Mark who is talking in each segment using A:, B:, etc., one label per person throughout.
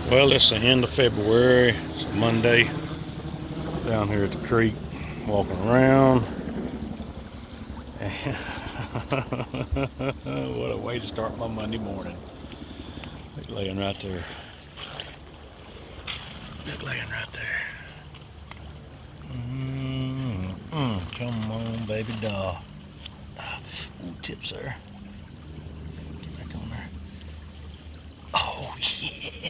A: Well, it's the end of February. It's a Monday. Down here at the creek, walking around. What a way to start my Monday morning. Look, laying right there. Look, laying right there. Come on, baby doll. Tips there. Back on there. Oh, yeah.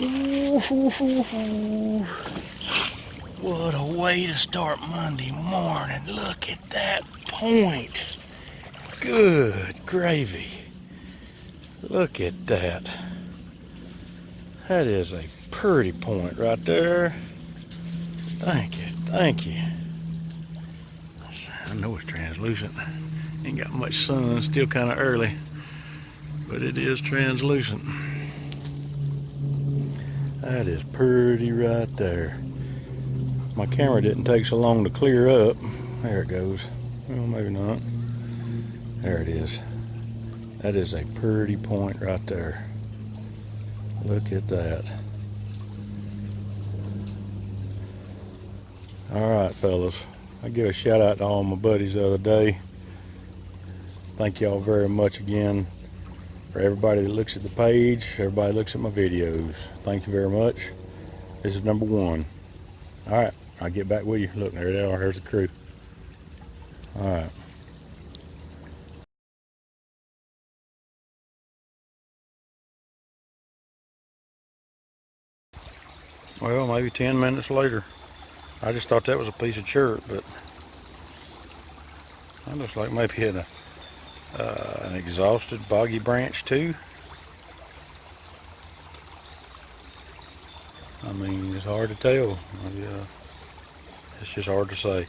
A: Ooh, what a way to start Monday morning. Look at that point. Good gravy. Look at that. That is a pretty point right there. Thank you, thank you. I know it's translucent. Ain't got much sun, still kind of early, but it is translucent. That is pretty right there. My camera didn't take so long to clear up. There it goes. Well, maybe not. There it is. That is a pretty point right there. Look at that. Alright, fellas. I give a shout out to all my buddies the other day. Thank y'all very much again for everybody that looks at the page, everybody that looks at my videos. Thank you very much. This is number one. Alright, I'll get back with you. Look, there they are. There's the crew. Alright. Well, maybe 10 minutes later. I just thought that was a piece of chirp, but I looks like maybe it an exhausted boggy branch too. I mean, it's hard to tell. It's just hard to say.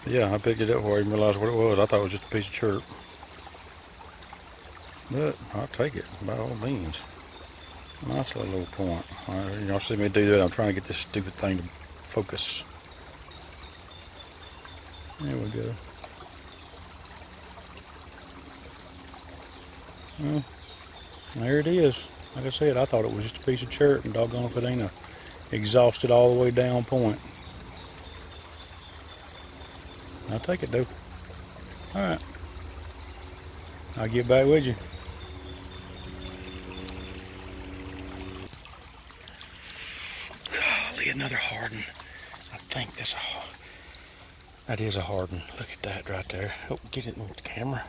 A: But yeah, I picked it up before I even realized what it was. I thought it was just a piece of chirp. But I'll take it by all means. Nice little point. Y'all see me do that. I'm trying to get this stupid thing to focus. There we go. Well, there it is. Like I said, I thought it was just a piece of chirp, and doggone if it ain't a exhausted all the way down point. I'll take it though. Alright. I'll get back with you. Golly, another hardin. I think that is a hardin. Look at that right there. Oh, get it with the camera.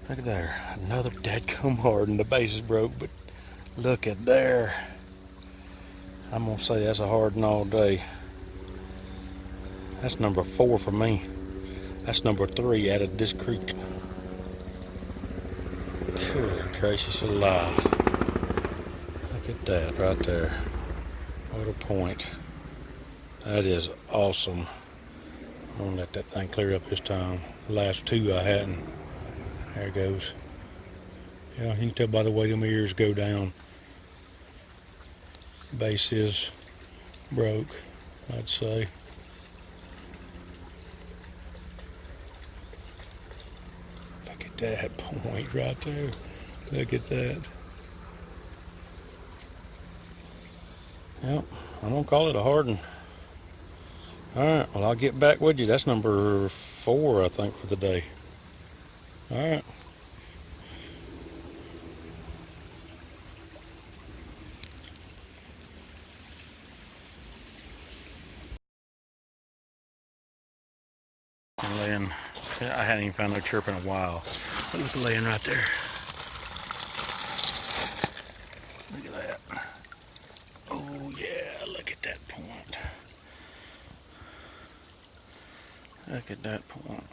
A: Look at there. Another dadgum hardin. The base is broke, but look at there. I'm gonna say that's a hardin all day. That's number 4 for me. That's number 3 out of this creek. Good gracious alive. Look at that right there. What a point. That is awesome. I'm gonna let that thing clear up this time. The last 2 I hadn't. There it goes. Yeah, you can tell by the way them ears go down. Base is broke, I'd say. Look at that point right there. Look at that. Yep, I'm gonna call it a hardin. Alright, well, I'll get back with you. That's number 4, I think, for the day. Alright. And laying, I hadn't even found no chirp in a while. But look at laying right there. Look at that. Oh yeah, look at that point. Look at that point.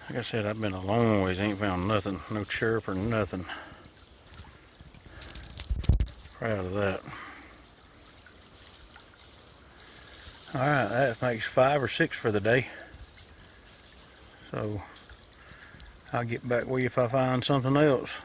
A: Like I said, I've been a long ways, ain't found nothing, no chirp or nothing. Proud of that. Alright, that makes 5 or 6 for the day. So, I'll get back with you if I find something else.